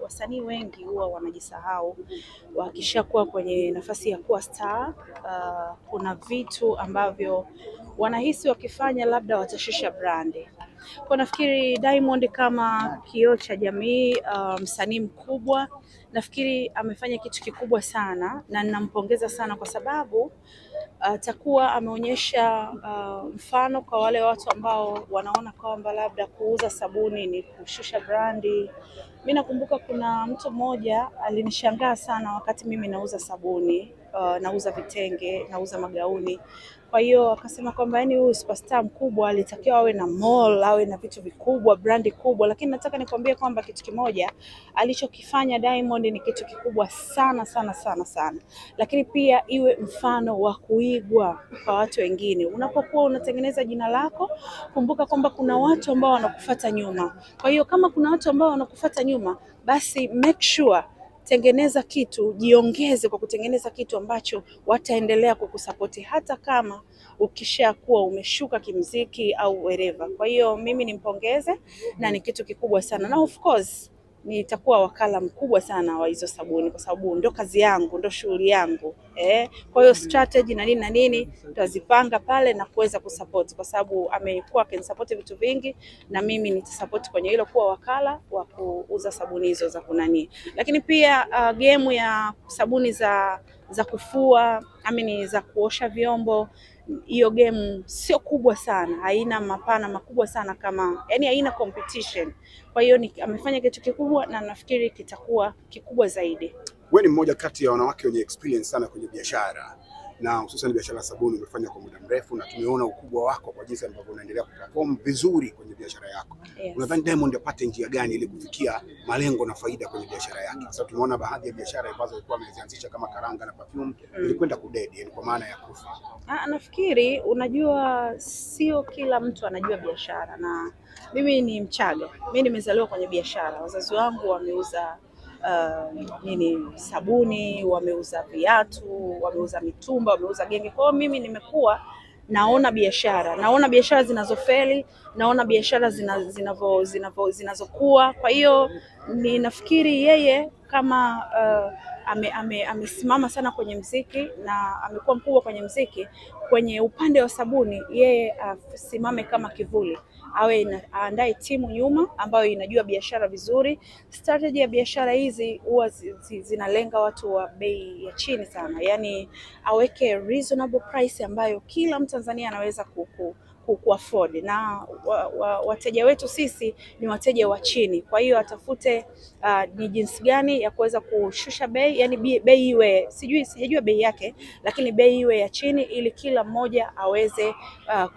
wasanii wengi huwa wanajisahau wakishakuwa kwenye nafasi ya kuwa star. Kuna vitu ambavyo wanahisi wakifanya labda watashusha brandi. Kwa nafikiri Diamond kama kioo cha jamii, msanii mkubwa, nafikiri amefanya kitu kikubwa sana na ninampongeza sana kwa sababu atakuwa ameonyesha mfano kwa wale watu ambao wanaona kwamba labda kuuza sabuni ni kushusha brandi. Mimi nakumbuka kuna mtu mmoja alinishangaa sana wakati mimi nauza sabuni, nauza vitenge, nauza magauni. Kwa hiyo akasema kwamba yani huyu superstar mkubwa alitakiwa awe na mall, awe na vitu vikubwa, brandi kubwa, lakini nataka nikwambie kwamba kitu kimoja alichokifanya Diamond ni kitu kikubwa sana sana sana sana. Lakini pia iwe mfano wa kuigwa kwa watu wengine. Unapokuwa unatengeneza jina lako, kumbuka kwamba kuna watu ambao wanakufuata nyuma. Kwa hiyo kama kuna watu ambao wanakufuata nyuma, basi make sure tengeneza kitu, jiongeze kwa kutengeneza kitu ambacho wataendelea kukusapoti hata kama ukishakuwa umeshuka kimziki au wherever. Kwa hiyo mimi nimpongeze na ni kitu kikubwa sana. Na of course nitakuwa wakala mkubwa sana wa hizo sabuni kwa sababu ndo kazi yangu, ndo shughuli yangu. Kwa hiyo strategy na nini tutazipanga pale na kuweza kusupport kwa sababu amekuwa akinisupport vitu vingi na mimi nitasupport kwenye hilo kuwa wakala wa kuuza sabuni hizo za kunani. Lakini pia game ya sabuni za kufua, za kuosha vyombo, hiyo game sio kubwa sana, haina mapana makubwa sana kama, yani haina competition. Kwa hiyo amefanya kitu kikubwa na nafikiri kitakuwa kikubwa zaidi. Wewe ni mmoja kati ya wanawake wenye experience sana kwenye biashara na hususan biashara ya sabuni, umefanya kwa muda mrefu na tumeona ukubwa wako kwa jinsi ambavyo unaendelea kuperform vizuri kwenye biashara yako. Yes. Unadhani Diamond apate njia gani ili kufikia malengo na faida kwenye biashara yake? Sasa tumeona baadhi ya biashara ambazo alikuwa amezianzisha kama karanga na perfume ilikwenda kudedi, yani kwa maana ya kufa. Nafikiri unajua sio kila mtu anajua biashara na mimi ni Mchaga. Mimi nimezaliwa kwenye biashara. Wazazi wangu wameuza sabuni, wameuza viatu, wameuza mitumba, wameuza genge. Kwa hiyo mimi nimekuwa naona biashara zinazofeli, naona biashara zinazokuwa. Kwa hiyo ninafikiri yeye kama amesimama sana kwenye muziki na amekuwa mkubwa kwenye muziki, kwenye upande wa sabuni yeye asimame kama kivuli, aandae timu nyuma ambayo inajua biashara vizuri. Strategy ya biashara hizi huwa zinalenga watu wa bei ya chini sana, yani aweke reasonable price ambayo kila Mtanzania anaweza kuafford, na wateja wetu sisi ni wateja wa chini. Kwa hiyo atafute ni jinsi gani ya kuweza kushusha bei, yani bei iwe sijajua bei yake, lakini bei iwe ya chini ili kila mmoja aweze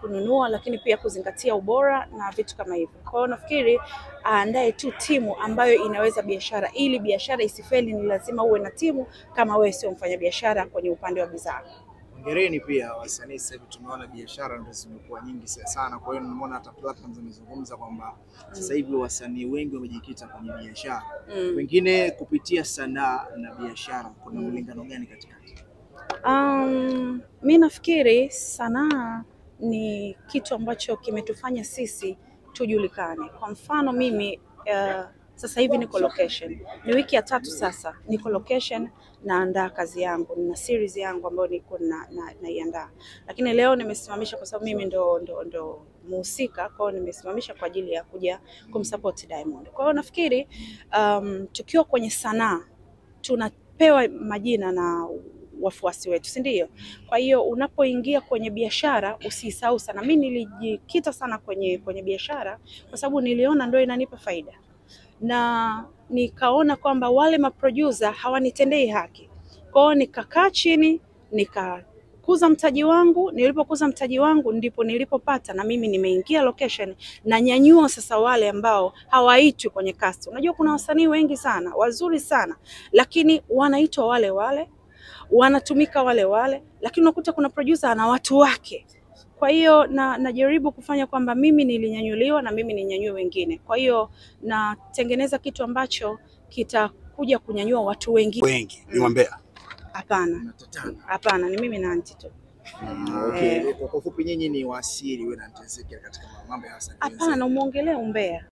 kununua, lakini pia kuzingatia ubora na vitu kama hivyo. Kwa hiyo nafikiri aandae tu timu ambayo inaweza biashara, ili biashara isifeli ni lazima uwe na timu kama wewe sio mfanyabiashara kwenye upande wa bidhaa. Hongereni pia wasanii, sasa hivi tumeona biashara ndio zimekuwa nyingi sana. Kwa hiyo nimeona hata platforms zimezungumza kwamba sasa hivi wasanii wengi wamejikita kwenye biashara. Wengine kupitia sanaa na biashara, kuna mlingano gani katikati? Mimi nafikiri sanaa ni kitu ambacho kimetufanya sisi tujulikane. Kwa mfano mimi sasa hivi niko location. Ni wiki ya 3 sasa niko location naandaa kazi yangu. Nina series yangu ambayo niko naiandaa. Lakini leo nimesimamisha kwa sababu mimi ndo muhusika, kwa hiyo nimesimamisha kwa ajili ya kuja kumsupport Diamond. Kwa hiyo nafikiri tukiwa kwenye sanaa tunapewa majina na wafuasi wetu, si ndio? Kwa hiyo unapoingia kwenye biashara usisahau sana. Mimi nilijikita sana kwenye biashara kwa sababu niliona ndio inanipa faida. Na nikaona kwamba wale maproducer hawanitendei haki. Kwa hiyo nikakaa chini, nikakuza mtaji wangu. Nilipokuza mtaji wangu ndipo nilipopata na mimi nimeingia location na nyanyua sasa wale ambao hawaitwi kwenye cast. Unajua kuna wasanii wengi sana, wazuri sana, lakini wanaitwa wale wale, wanatumika wale wale, lakini unakuta kuna producer ana watu wake. Kwa hiyo najaribu kufanya kwamba mimi nilinyanyuliwa na mimi ninyanyue wengine. Kwa hiyo natengeneza kitu ambacho kitakuja kunyanyua watu wengi. Ni wambea? Hapana. Hapana, ni mimi na Aunty tu. Okay. Kwa ufupi nyinyi ni wasiri wewe na Ntezeke katika mambo ya wasanii? Hapana, umuongelee umbea.